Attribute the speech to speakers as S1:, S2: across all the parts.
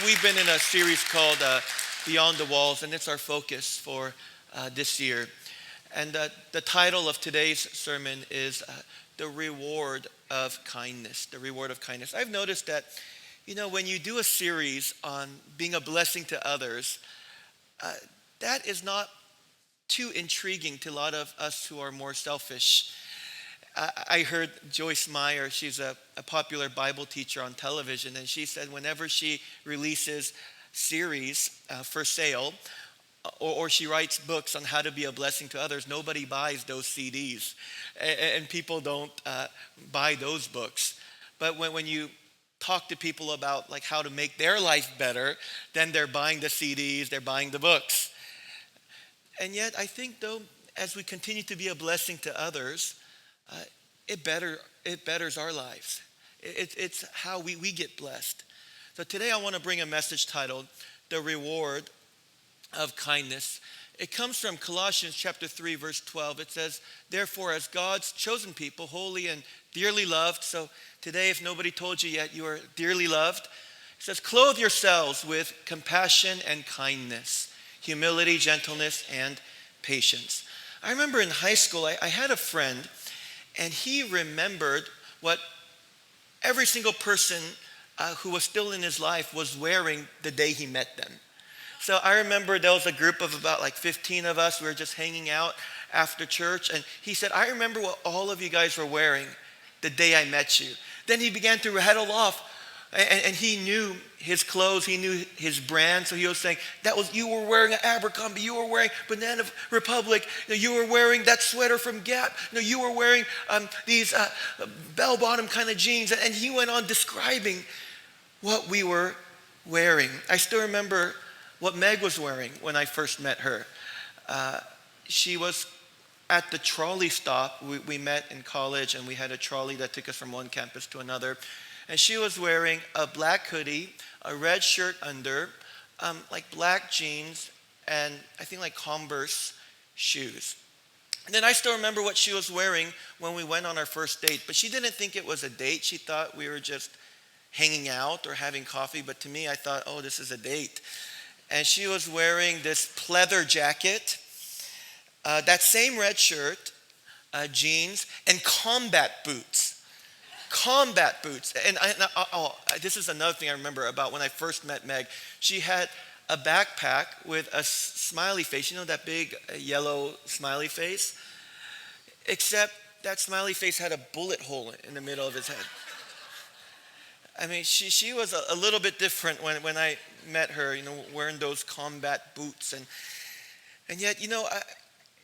S1: we've been in a series called Beyond the Walls, and it's our focus for this year. And the title of today's sermon is The Reward of Kindness. The Reward of Kindness. I've noticed that, when you do a series on being a blessing to others, that is not too intriguing to a lot of us who are more selfish. I heard Joyce Meyer, she's a popular Bible teacher on television, and she said whenever she releases series for sale, or she writes books on how to be a blessing to others, nobody buys those CDs, and people don't buy those books. But when you talk to people about like how to make their life better, then they're buying the CDs, they're buying the books. And yet I think though, as we continue to be a blessing to others, it betters our lives. It's how we get blessed. So today I want to bring a message titled, The Reward of Kindness. It comes from Colossians chapter 3, verse 12. It says, therefore, as God's chosen people, holy and dearly loved. So today, if nobody told you yet, you are dearly loved. It says, clothe yourselves with compassion and kindness, humility, gentleness, and patience. I remember in high school, I had a friend, and he remembered what every single person who was still in his life was wearing the day he met them. So I remember there was a group of about like 15 of us. We were just hanging out after church. And he said, I remember what all of you guys were wearing the day I met you. Then he began to rattle off. And he knew his clothes, he knew his brand. So he was saying, you were wearing an Abercrombie, you were wearing Banana Republic, you were wearing that sweater from Gap, you were wearing these bell-bottom kind of jeans. And he went on describing what we were wearing. I still remember what Meg was wearing when I first met her. She was at the trolley stop. We met in college, and we had a trolley that took us from one campus to another. And she was wearing a black hoodie, a red shirt under, like black jeans, and I think like Converse shoes. And then I still remember what she was wearing when we went on our first date. But she didn't think it was a date. She thought we were just hanging out or having coffee. But to me, I thought, oh, this is a date. And she was wearing this pleather jacket, that same red shirt, jeans, and combat boots. Combat boots. And this is another thing I remember about when I first met Meg. She had a backpack with a smiley face. That big yellow smiley face? Except that smiley face had a bullet hole in the middle of his head. I mean, she was a little bit different when I met her, wearing those combat boots. And yet,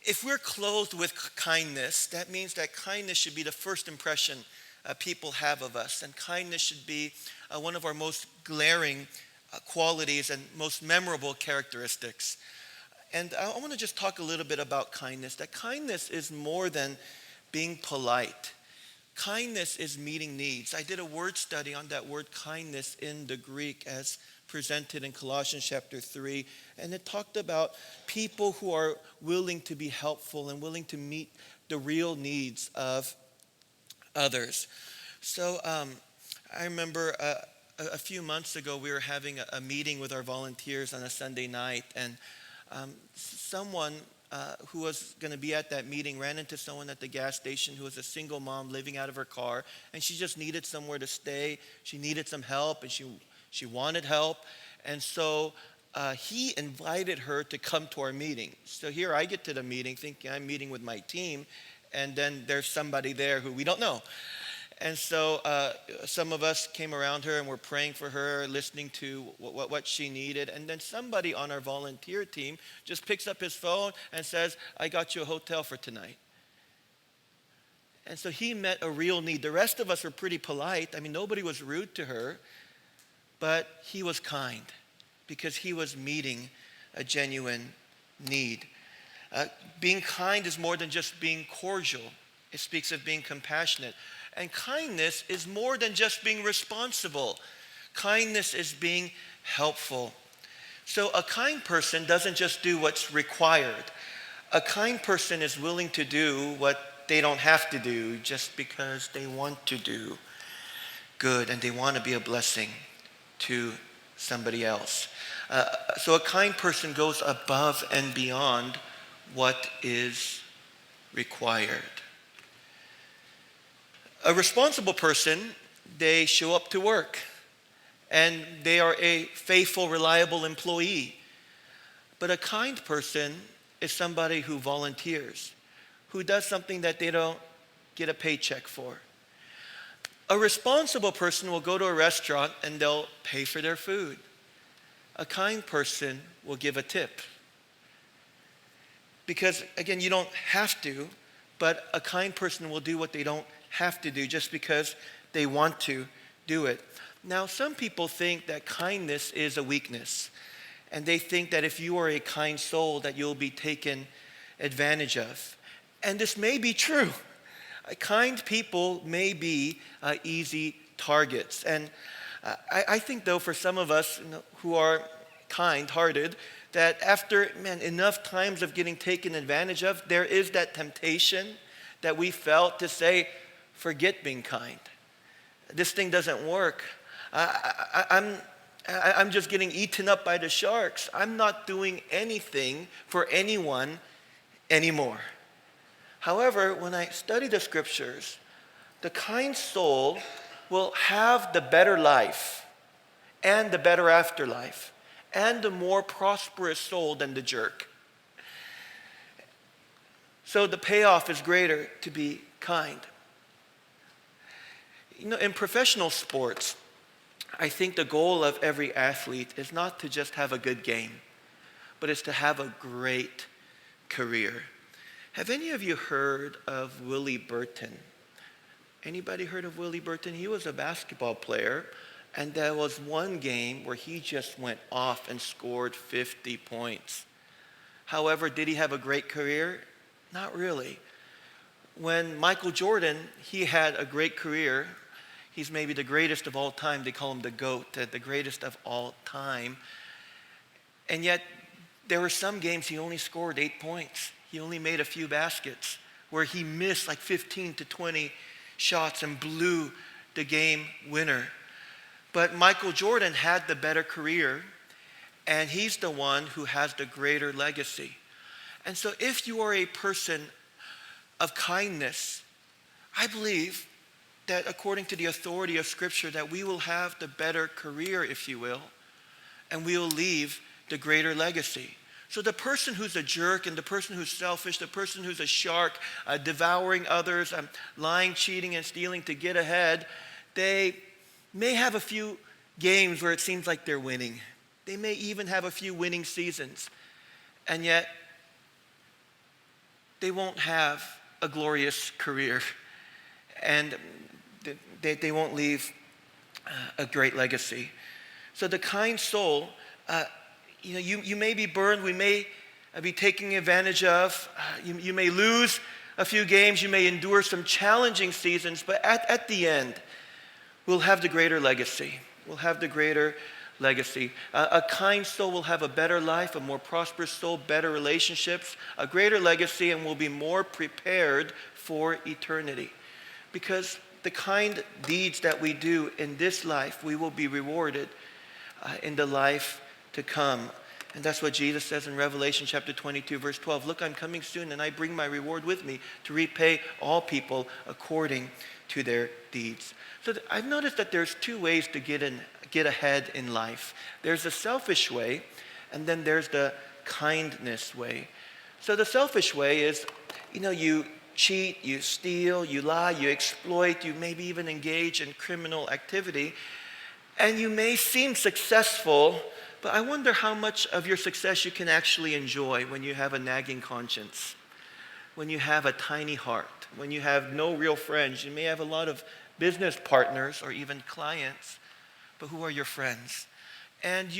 S1: if we're clothed with kindness, that means that kindness should be the first impression people have of us. And kindness should be one of our most glaring qualities and most memorable characteristics. And I want to just talk a little bit about kindness, that kindness is more than being polite. Kindness is meeting needs. I did a word study on that word kindness in the Greek as presented in Colossians chapter 3. And it talked about people who are willing to be helpful and willing to meet the real needs of others. So I remember a few months ago we were having a meeting with our volunteers on a Sunday night, and someone who was going to be at that meeting ran into someone at the gas station who was a single mom living out of her car, and she just needed somewhere to stay. She needed some help, and she wanted help. And so he invited her to come to our meeting. So here I get to the meeting thinking I'm meeting with my team, and then there's somebody there who we don't know. And so some of us came around her and were praying for her, listening to what she needed. And then somebody on our volunteer team just picks up his phone and says, I got you a hotel for tonight. And so he met a real need. The rest of us were pretty polite. I mean, nobody was rude to her, but he was kind because he was meeting a genuine need. Being kind is more than just being cordial. It speaks of being compassionate. And kindness is more than just being responsible. Kindness is being helpful. So a kind person doesn't just do what's required. A kind person is willing to do what they don't have to do just because they want to do good and they want to be a blessing to somebody else. So a kind person goes above and beyond what is required. A responsible person, they show up to work and they are a faithful, reliable employee. But a kind person is somebody who volunteers, who does something that they don't get a paycheck for. A responsible person will go to a restaurant and they'll pay for their food. A kind person will give a tip. Because, again, you don't have to, but a kind person will do what they don't have to do just because they want to do it. Now, some people think that kindness is a weakness. And they think that if you are a kind soul, that you'll be taken advantage of. And this may be true. Kind people may be easy targets. And I think, though, for some of us who are kind-hearted, that after, enough times of getting taken advantage of, there is that temptation that we felt to say, forget being kind. This thing doesn't work. I'm just getting eaten up by the sharks. I'm not doing anything for anyone anymore. However, when I study the scriptures, the kind soul will have the better life and the better afterlife and the more prosperous soul than the jerk. So the payoff is greater to be kind. In professional sports, I think the goal of every athlete is not to just have a good game, but it's to have a great career. Have any of you heard of Willie Burton? Anybody heard of Willie Burton? He was a basketball player, and there was one game where he just went off and scored 50 points. However, did he have a great career? Not really. When Michael Jordan, he had a great career. He's maybe the greatest of all time. They call him the GOAT, the greatest of all time. And yet, there were some games he only scored 8 points. He only made a few baskets where he missed like 15 to 20 shots and blew the game winner. But Michael Jordan had the better career, and he's the one who has the greater legacy. And so if you are a person of kindness, I believe that according to the authority of Scripture, that we will have the better career, if you will, and we will leave the greater legacy. So the person who's a jerk and the person who's selfish, the person who's a shark, devouring others, lying, cheating, and stealing to get ahead, they may have a few games where it seems like they're winning. They may even have a few winning seasons. And yet, they won't have a glorious career. And they won't leave a great legacy. So the kind soul, you may be burned. We may be taken advantage of. You may lose a few games. You may endure some challenging seasons. But at the end, we'll have the greater legacy. We'll have the greater legacy. A kind soul will have a better life, a more prosperous soul, better relationships, a greater legacy, and will be more prepared for eternity. Because the kind deeds that we do in this life, we will be rewarded in the life to come. And that's what Jesus says in Revelation chapter 22, verse 12. Look, I'm coming soon, and I bring my reward with me to repay all people according to their deeds. So I've noticed that there's two ways to get ahead in life. There's the selfish way, and then there's the kindness way. So the selfish way is, you cheat, you steal, you lie, you exploit, you maybe even engage in criminal activity, and you may seem successful, but I wonder how much of your success you can actually enjoy when you have a nagging conscience, when you have a tiny heart, when you have no real friends. You may have a lot of business partners or even clients, but who are your friends? And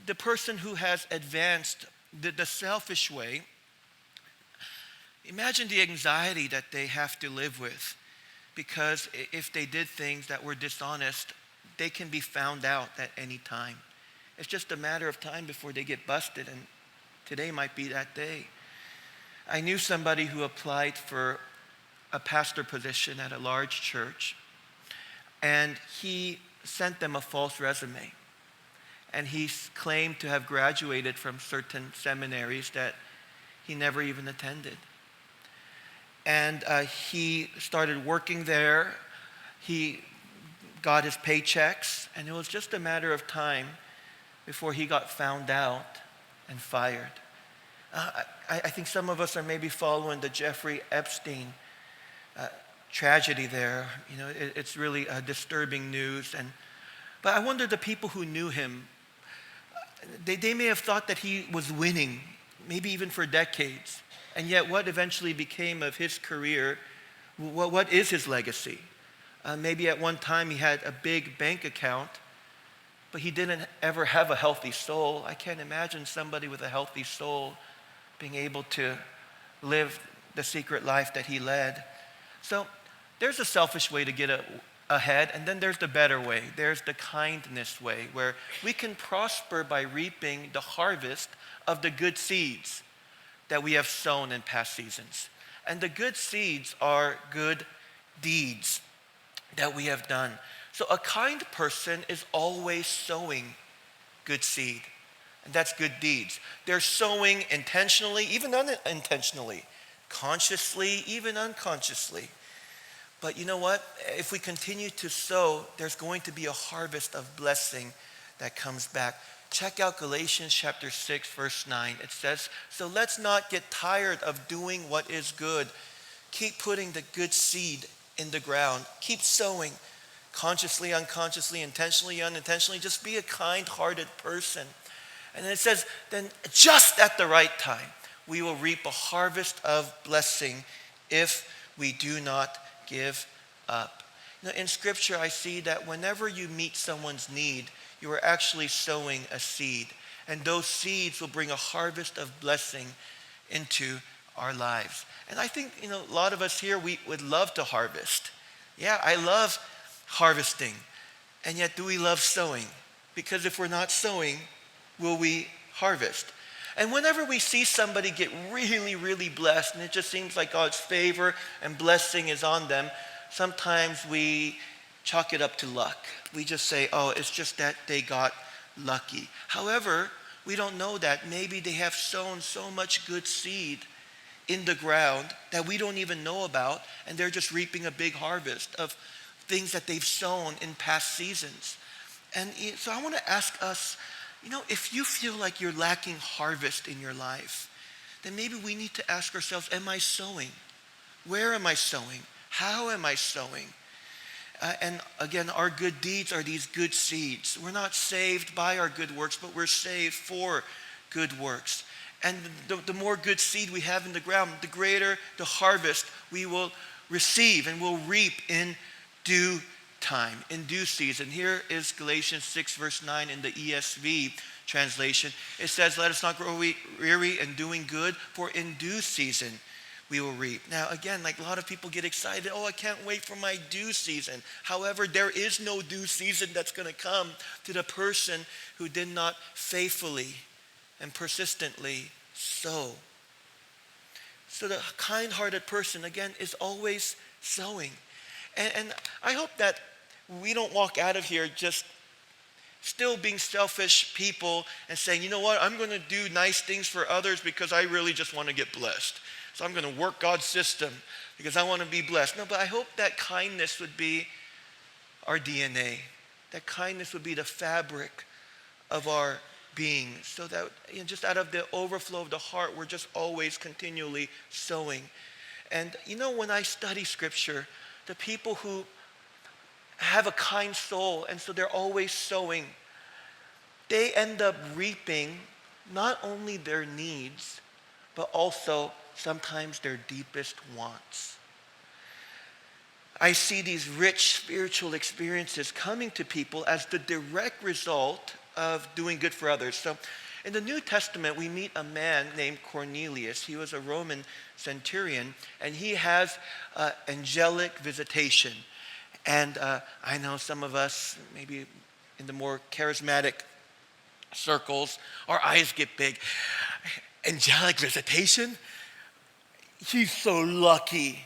S1: the person who has advanced the selfish way, imagine the anxiety that they have to live with, because if they did things that were dishonest, they can be found out at any time. It's just a matter of time before they get busted, and today might be that day. I knew somebody who applied for a pastor position at a large church, and he sent them a false resume. and he claimed to have graduated from certain seminaries that he never even attended. And he started working there. He got his paychecks, and it was just a matter of time before he got found out and fired. I think some of us are maybe following the Jeffrey Epstein tragedy there. You know, it's really disturbing news. But I wonder, the people who knew him, they may have thought that he was winning, maybe even for decades. And yet what eventually became of his career, what is his legacy? Maybe at one time he had a big bank account, but he didn't ever have a healthy soul. I can't imagine somebody with a healthy soul being able to live the secret life that he led. So there's a selfish way to get ahead, and then there's the better way. There's the kindness way, where we can prosper by reaping the harvest of the good seeds that we have sown in past seasons. And the good seeds are good deeds that we have done. So a kind person is always sowing good seed, and that's good deeds. They're sowing intentionally, even unintentionally, consciously, even unconsciously. But you know what? If we continue to sow, there's going to be a harvest of blessing that comes back. Check out Galatians chapter 6, verse 9. It says, "So let's not get tired of doing what is good. Keep putting the good seed in the ground. Keep sowing, consciously, unconsciously, intentionally, unintentionally. Just be a kind-hearted person." And then it says, then just at the right time, we will reap a harvest of blessing if we do not give up. You know, in Scripture, I see that whenever you meet someone's need, you are actually sowing a seed. And those seeds will bring a harvest of blessing into our lives. And I think, you know, a lot of us here, we would love to harvest. Yeah, I love harvesting. And yet, do we love sowing? Because if we're not sowing, will we harvest? And whenever we see somebody get really, really blessed, and it just seems like God's favor and blessing is on them, sometimes we chalk it up to luck. We just say, oh, it's just that they got lucky. However, we don't know that. Maybe they have sown so much good seed in the ground that we don't even know about, and they're just reaping a big harvest of things that they've sown in past seasons. And so I want to ask us, you know, if you feel like you're lacking harvest in your life, then maybe we need to ask ourselves, am I sowing? Where am I sowing? How am I sowing? And again, our good deeds are these good seeds. We're not saved by our good works, but we're saved for good works. And the more good seed we have in the ground, the greater the harvest we will receive and will reap in due time, in due season. Here is Galatians 6, verse 9 in the ESV translation. It says, "Let us not grow weary in doing good, for in due season we will reap." Now, again, like a lot of people get excited. Oh, I can't wait for my due season. However, there is no due season that's going to come to the person who did not faithfully and persistently sow. So the kind-hearted person, again, is always sowing. And I hope that we don't walk out of here just still being selfish people and saying, you know what, I'm going to do nice things for others because I really just want to get blessed. So I'm going to work God's system because I want to be blessed. No, but I hope that kindness would be our DNA. That kindness would be the fabric of our being, so that, you know, just out of the overflow of the heart, we're just always continually sowing. And you know, when I study Scripture, the people who have a kind soul, and so they're always sowing, they end up reaping not only their needs, but also sometimes their deepest wants. I see these rich spiritual experiences coming to people as the direct result of doing good for others. So in the New Testament, we meet a man named Cornelius. He was a Roman centurion, and he has angelic visitation. And I know some of us, maybe in the more charismatic circles, our eyes get big. Angelic visitation? He's so lucky.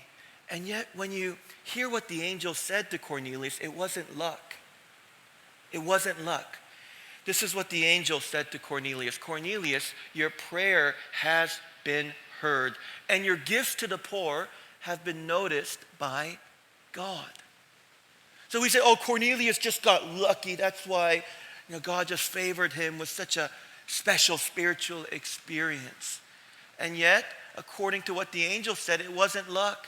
S1: And yet, when you hear what the angel said to Cornelius, it wasn't luck. It wasn't luck. This is what the angel said to Cornelius. Cornelius, your prayer has been heard, and your gifts to the poor have been noticed by God. So we say, oh, Cornelius just got lucky. That's why God just favored him with such a special spiritual experience. And yet, according to what the angel said, it wasn't luck.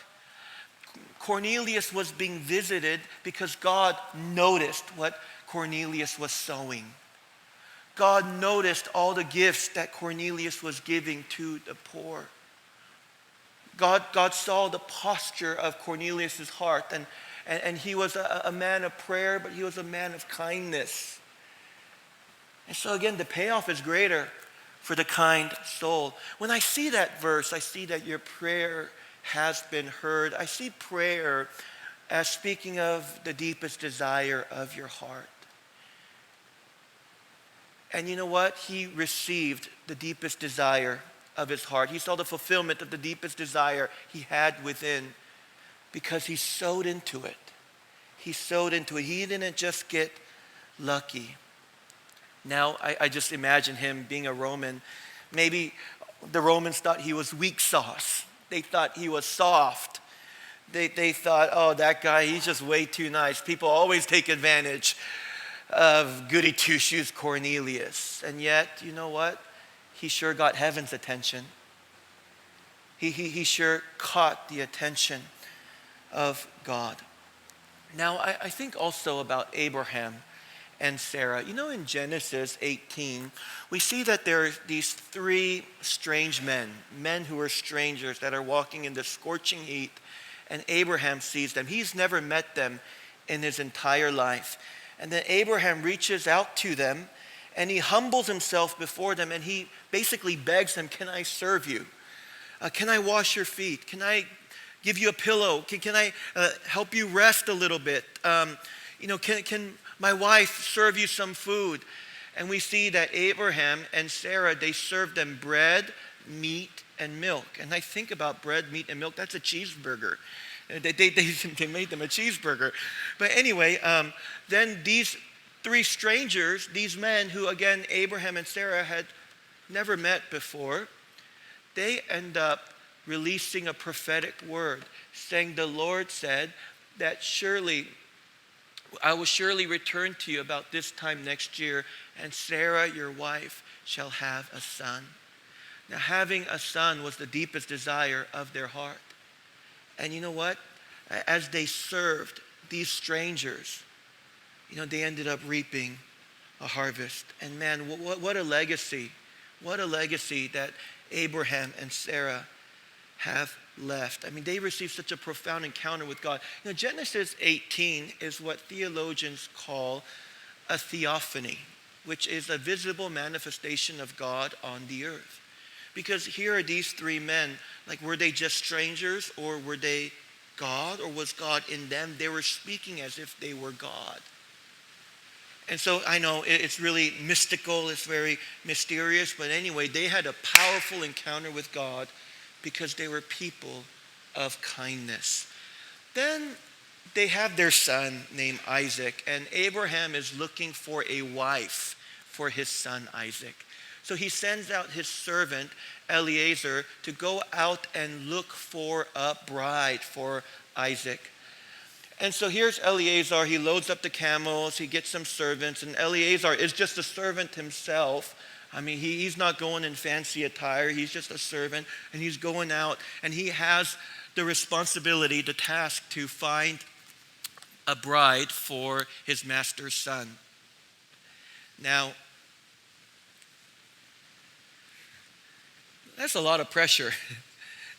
S1: Cornelius was being visited because God noticed what Cornelius was sowing. God noticed all the gifts that Cornelius was giving to the poor. God saw the posture of Cornelius' heart, and he was a man of prayer, but he was a man of kindness. And so again, the payoff is greater for the kind soul. When I see that verse, I see that your prayer has been heard. I see prayer as speaking of the deepest desire of your heart. And you know what? He received the deepest desire of his heart. He saw the fulfillment of the deepest desire he had within because he sowed into it. He sowed into it. He didn't just get lucky. Now, I just imagine him being a Roman. Maybe the Romans thought he was weak sauce. They thought he was soft. They thought, oh, that guy, he's just way too nice. People always take advantage of goody two-shoes Cornelius. And yet, you know what? He sure got heaven's attention. He sure caught the attention of God. Now, I think also about Abraham and Sarah. In Genesis 18, we see that there are these three strange men who are strangers that are walking in the scorching heat, and Abraham sees them. He's never met them in his entire life. And then Abraham reaches out to them, and he humbles himself before them, and he basically begs them, can I serve you? Can I wash your feet? Can I give you a pillow? Can I help you rest a little bit? Can my wife serve you some food? And we see that Abraham and Sarah, they served them bread, meat, and milk. And I think about bread, meat, and milk. That's a cheeseburger. They made them a cheeseburger. But anyway, then these three strangers, these men who, again, Abraham and Sarah had never met before, they end up releasing a prophetic word, saying, the Lord said that I will surely return to you about this time next year, and Sarah, your wife, shall have a son. Now, having a son was the deepest desire of their heart. And you know what? As they served these strangers, they ended up reaping a harvest. And man, what a legacy. What a legacy that Abraham and Sarah have left. I mean, they received such a profound encounter with God. Genesis 18 is what theologians call a theophany, which is a visible manifestation of God on the earth. Because here are these three men, were they just strangers, or were they God, or was God in them? They were speaking as if they were God. And so I know it's really mystical, it's very mysterious, but anyway, they had a powerful encounter with God because they were people of kindness. Then they have their son named Isaac, and Abraham is looking for a wife for his son Isaac. So he sends out his servant Eliezer to go out and look for a bride for Isaac. And so here's Eliezer. He loads up the camels, he gets some servants, and Eliezer is just a servant himself. I mean, he's not going in fancy attire. He's just a servant, and he's going out, and he has the responsibility, the task to find a bride for his master's son. Now, that's a lot of pressure.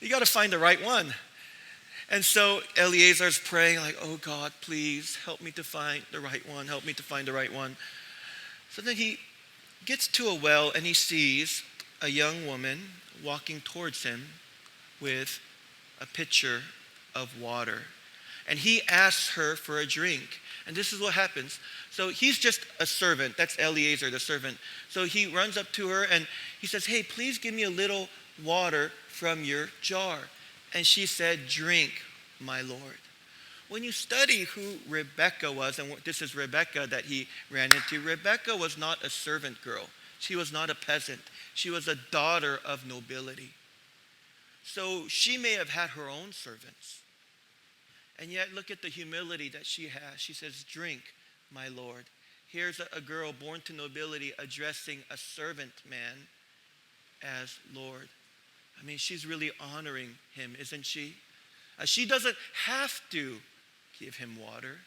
S1: You got to find the right one. And so Eliezer's praying oh God, please help me to find the right one. Help me to find the right one. So then he gets to a well and he sees a young woman walking towards him with a pitcher of water. And he asks her for a drink. And this is what happens. So he's just a servant. That's Eliezer, the servant. So he runs up to her and he says, hey, please give me a little water from your jar. And she said, drink, my Lord. when you study who Rebecca was, and this is Rebecca that he ran into, Rebecca was not a servant girl. She was not a peasant. She was a daughter of nobility. So she may have had her own servants. And yet look at the humility that she has. She says, "Drink, my Lord." Here's a girl born to nobility addressing a servant man as Lord. I mean, she's really honoring him, isn't she? She doesn't have to give him water.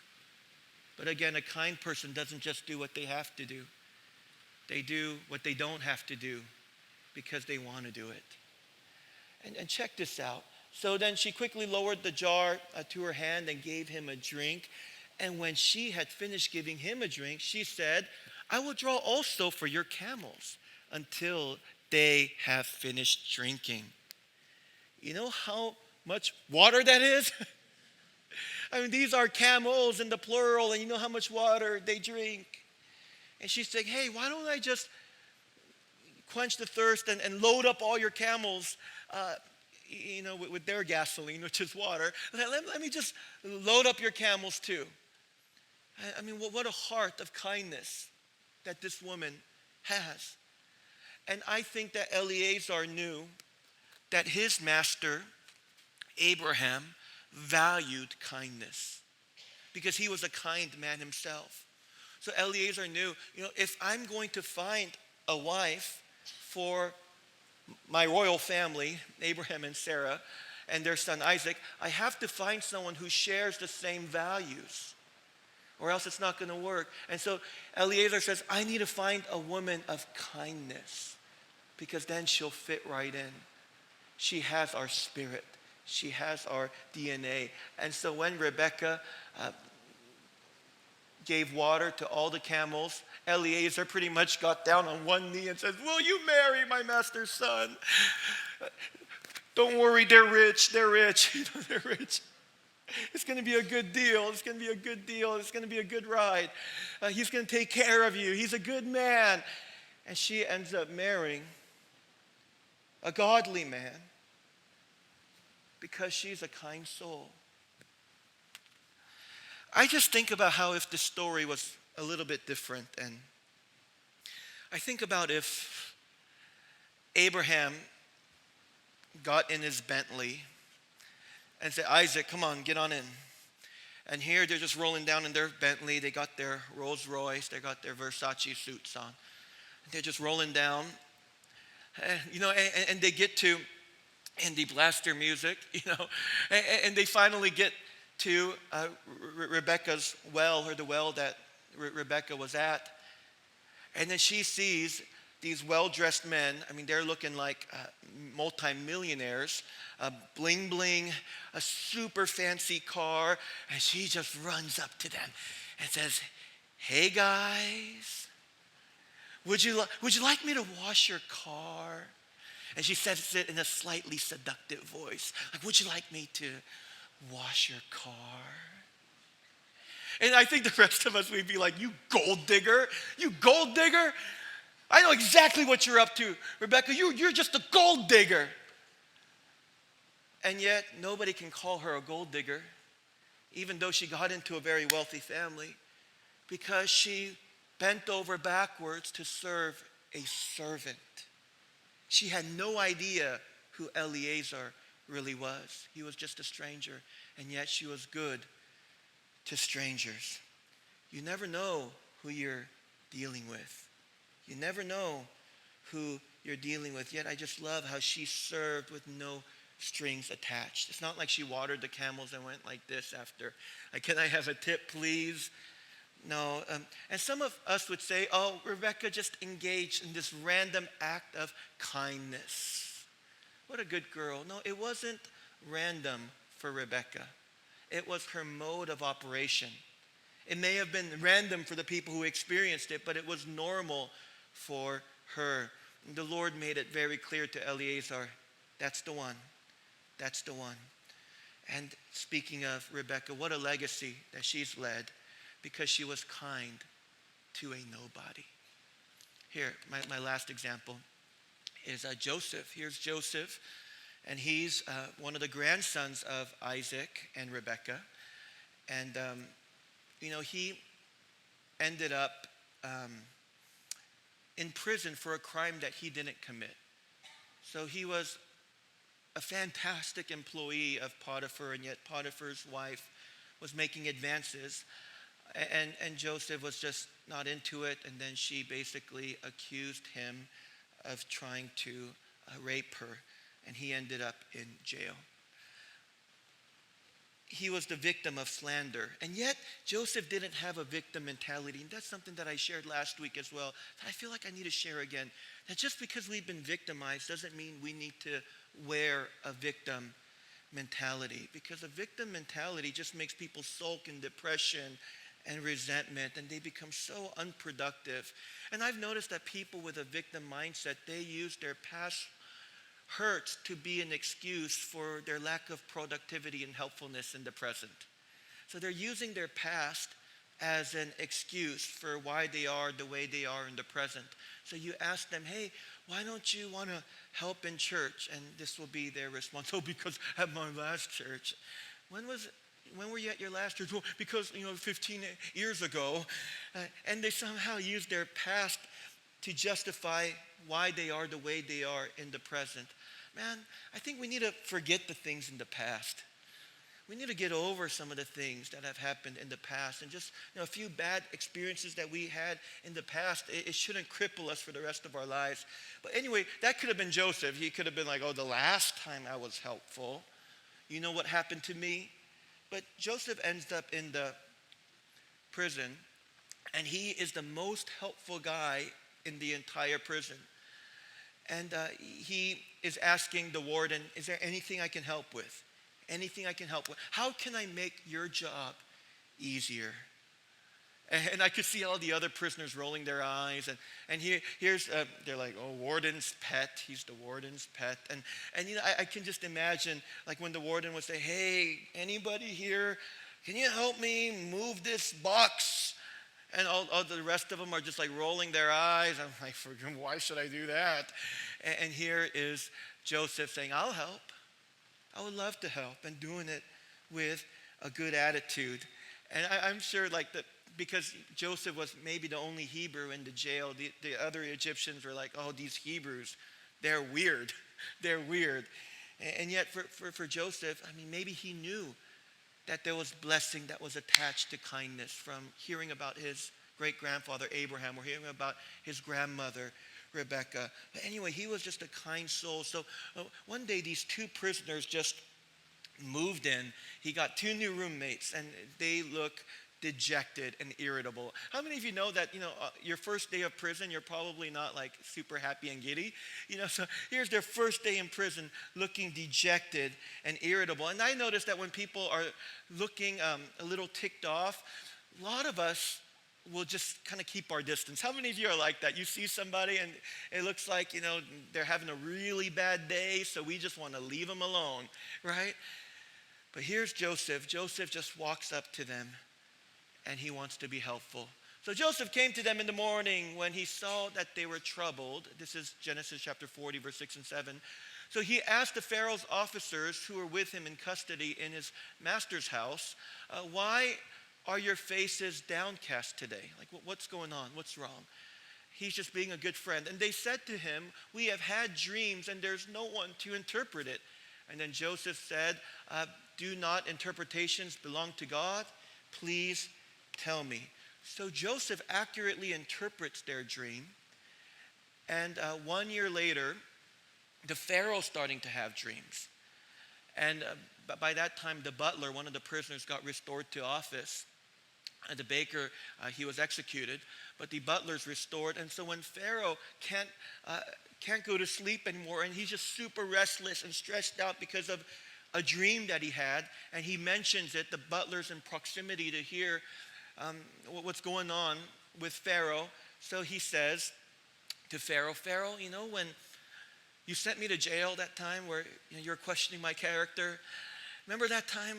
S1: But again, a kind person doesn't just do what they have to do. They do what they don't have to do because they want to do it. And check this out. So then she quickly lowered the jar to her hand and gave him a drink. And when she had finished giving him a drink, she said, "I will draw also for your camels until they have finished drinking." You know how much water that is? I mean, these are camels in the plural, and you know how much water they drink. And she's saying, "Hey, why don't I just quench the thirst and load up all your camels, with their gasoline, which is water. Let me just load up your camels too." I mean, what a heart of kindness that this woman has. And I think that Eleazar knew that his master, Abraham, valued kindness because he was a kind man himself. So Eleazar knew, if I'm going to find a wife for my royal family, Abraham and Sarah, and their son Isaac, I have to find someone who shares the same values, or else it's not going to work. And so Eleazar says, I need to find a woman of kindness because then she'll fit right in. She has our spirit. She has our DNA. And so when Rebecca gave water to all the camels, Eleazar pretty much got down on one knee and says, "Will you marry my master's son? Don't worry, they're rich, they're rich. They're rich. It's going to be a good deal. It's going to be a good deal. It's going to be a good ride. He's going to take care of you. He's a good man." And she ends up marrying a godly man because she's a kind soul. I just think about how if the story was a little bit different, and I think about if Abraham got in his Bentley and said, "Isaac, come on, get on in." And here they're just rolling down in their Bentley. They got their Rolls Royce. They got their Versace suits on. They're just rolling down, and they get to, and they blast their music, and they finally get to Rebecca's well, or the well that Rebecca was at. And then she sees these well-dressed men. I mean, they're looking like multi-millionaires, bling bling, a super fancy car. And she just runs up to them and says, "Hey guys, would you like me to wash your car?" And she says it in a slightly seductive voice. Like, "Would you like me to wash your car?" And I think the rest of us would be like, "You gold digger, you gold digger. I know exactly what you're up to, Rebecca. You're just a gold digger." And yet nobody can call her a gold digger, even though she got into a very wealthy family, because she bent over backwards to serve a servant. She had no idea who Eleazar really was. He was just a stranger, and yet she was good to strangers. You never know who you're dealing with. You never know who you're dealing with. Yet I just love how she served with no strings attached. It's not like she watered the camels and went like this after. Like, "Can I have a tip, please?" No. And some of us would say, "Oh, Rebecca just engaged in this random act of kindness. What a good girl." No, it wasn't random for Rebecca. It was her mode of operation. It may have been random for the people who experienced it, but it was normal for her. And the Lord made it very clear to Eleazar, that's the one. That's the one. And speaking of Rebecca, what a legacy that she's led because she was kind to a nobody. Here, my last example is Joseph. Here's Joseph, and he's one of the grandsons of Isaac and Rebecca. And, he ended up in prison for a crime that he didn't commit. So he was a fantastic employee of Potiphar, and yet Potiphar's wife was making advances, and Joseph was just not into it, and then she basically accused him of trying to rape her, and he ended up in jail. He was the victim of slander. And yet, Joseph didn't have a victim mentality. And that's something that I shared last week as well, that I feel like I need to share again. That just because we've been victimized doesn't mean we need to wear a victim mentality. Because a victim mentality just makes people sulk in depression and resentment, and they become so unproductive. And I've noticed that people with a victim mindset, they use their past hurts to be an excuse for their lack of productivity and helpfulness in the present. So they're using their past as an excuse for why they are the way they are in the present. So you ask them, hey, why don't you want to help in church? And this will be their response, oh, because at my last church. When were you at your last church? Well, because, 15 years ago. And they somehow use their past to justify why they are the way they are in the present. Man, I think we need to forget the things in the past. We need to get over some of the things that have happened in the past, and just a few bad experiences that we had in the past. It shouldn't cripple us for the rest of our lives. But anyway, that could have been Joseph. He could have been like, oh, the last time I was helpful, you know what happened to me? But Joseph ends up in the prison, and he is the most helpful guy in the entire prison. And he is asking the warden, is there anything I can help with? Anything I can help with? How can I make your job easier? And I could see all the other prisoners rolling their eyes. And here's, they're like, oh, warden's pet. He's the warden's pet. And I can just imagine, like when the warden would say, hey, anybody here, can you help me move this box? And all the rest of them are just like rolling their eyes. I'm like, why should I do that? And here is Joseph saying, I'll help. I would love to help, and doing it with a good attitude. And I'm sure that because Joseph was maybe the only Hebrew in the jail, the other Egyptians were like, oh, these Hebrews, they're weird. They're weird. And yet for Joseph, maybe he knew that there was blessing that was attached to kindness from hearing about his great-grandfather Abraham, or hearing about his grandmother Rebecca. But anyway, he was just a kind soul. So one day these two prisoners just moved in. He got two new roommates, and they look dejected and irritable. How many of you know that, your first day of prison, you're probably not like super happy and giddy? So here's their first day in prison looking dejected and irritable. And I noticed that when people are looking a little ticked off, a lot of us will just kind of keep our distance. How many of you are like that? You see somebody and it looks like, they're having a really bad day, so we just want to leave them alone, right? But here's Joseph. Joseph just walks up to them, and he wants to be helpful. So Joseph came to them in the morning when he saw that they were troubled. This is Genesis chapter 40, verse 6 and 7. So he asked the Pharaoh's officers who were with him in custody in his master's house, why are your faces downcast today? Like, what's going on? What's wrong? He's just being a good friend. And they said to him, we have had dreams, and there's no one to interpret it. And then Joseph said, do not interpretations belong to God? Please tell me. So Joseph accurately interprets their dream. And 1 year later, the Pharaoh's starting to have dreams. And by that time, the butler, one of the prisoners, got restored to office. And the baker, he was executed. But the butler's restored. And so when Pharaoh can't go to sleep anymore, and he's just super restless and stressed out because of a dream that he had, and he mentions it, the butler's in proximity to hear what's going on with Pharaoh. So he says to Pharaoh, Pharaoh, when you sent me to jail that time where you're questioning my character, remember that time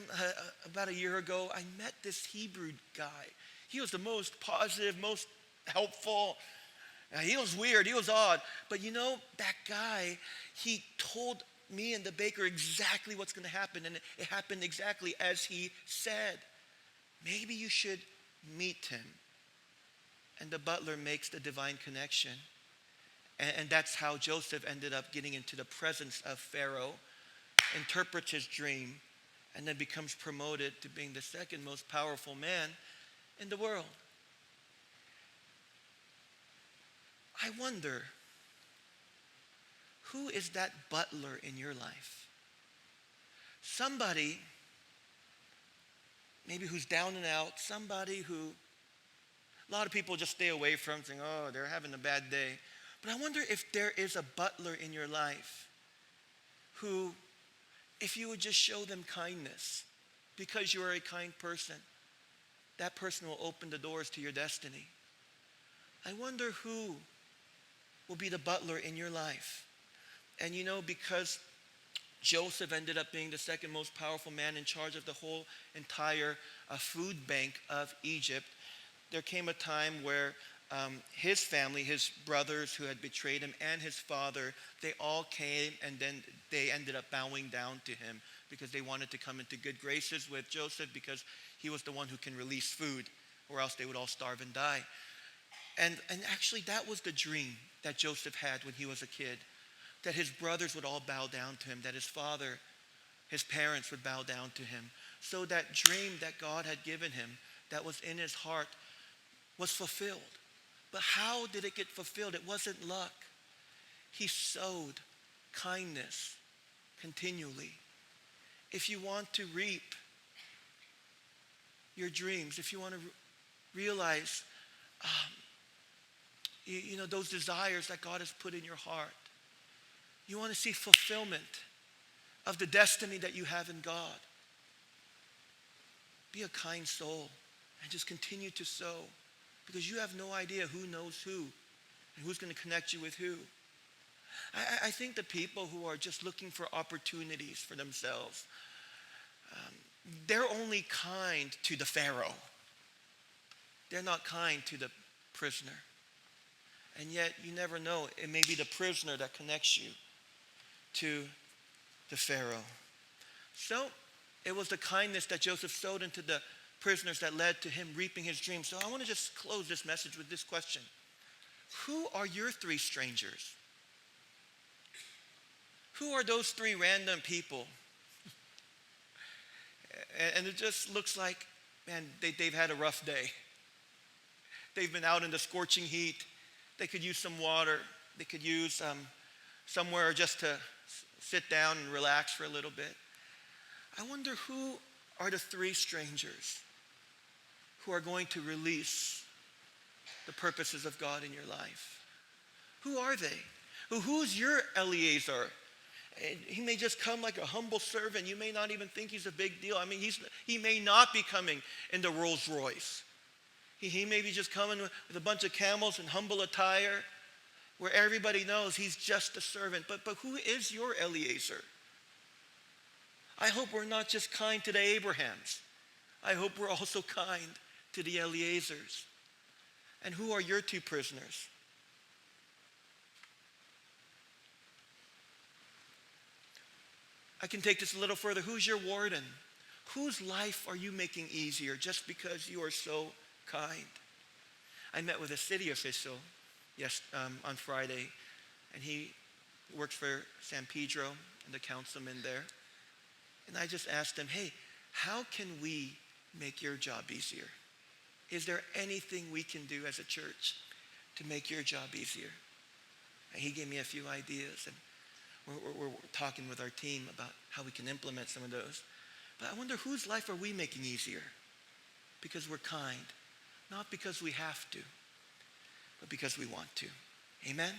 S1: about a year ago, I met this Hebrew guy. He was the most positive, most helpful. He was weird, he was odd. But that guy, he told me and the baker exactly what's going to happen, and it happened exactly as he said. maybe you should meet him. And the butler makes the divine connection. And that's how Joseph ended up getting into the presence of Pharaoh, interprets his dream, and then becomes promoted to being the second most powerful man in the world. I wonder, who is that butler in your life? Somebody, maybe who's down and out, somebody who a lot of people just stay away from, saying, oh, they're having a bad day. But I wonder if there is a butler in your life who, if you would just show them kindness, because you are a kind person, that person will open the doors to your destiny. I wonder who will be the butler in your life. And because Joseph ended up being the second most powerful man in charge of the whole entire food bank of Egypt, there came a time where his family, his brothers who had betrayed him, and his father, they all came, and then they ended up bowing down to him because they wanted to come into good graces with Joseph because he was the one who can release food, or else they would all starve and die. And actually that was the dream that Joseph had when he was a kid, that his brothers would all bow down to him, that his father, his parents would bow down to him. So that dream that God had given him, that was in his heart, was fulfilled. But how did it get fulfilled? It wasn't luck. He sowed kindness continually. If you want to reap your dreams, if you want to realize those desires that God has put in your heart, you want to see fulfillment of the destiny that you have in God, be a kind soul and just continue to sow, because you have no idea who knows who and who's going to connect you with who. I think the people who are just looking for opportunities for themselves, they're only kind to the Pharaoh. They're not kind to the prisoner. And yet you never know, it may be the prisoner that connects you to the Pharaoh. So it was the kindness that Joseph sowed into the prisoners that led to him reaping his dream. So I want to just close this message with this question. Who are your three strangers? Who are those three random people? And it just looks like, man, they've had a rough day. They've been out in the scorching heat. They could use some water. They could use somewhere just to sit down and relax for a little bit. I wonder who are the three strangers who are going to release the purposes of God in your life. Who are they? Who's your Eliezer? He may just come like a humble servant. You may not even think he's a big deal. I mean, he may not be coming in the Rolls Royce. He may be just coming with a bunch of camels and humble attire, where everybody knows he's just a servant. But who is your Eliezer? I hope we're not just kind to the Abrahams. I hope we're also kind to the Eliezers. And who are your two prisoners? I can take this a little further. Who's your warden? Whose life are you making easier just because you are so kind? I met with a city official on Friday, and he works for San Pedro and the councilman there. And I just asked him, hey, how can we make your job easier? Is there anything we can do as a church to make your job easier? And he gave me a few ideas, and we're talking with our team about how we can implement some of those. But I wonder, whose life are we making easier? Because we're kind, not because we have to, but because we want to. Amen?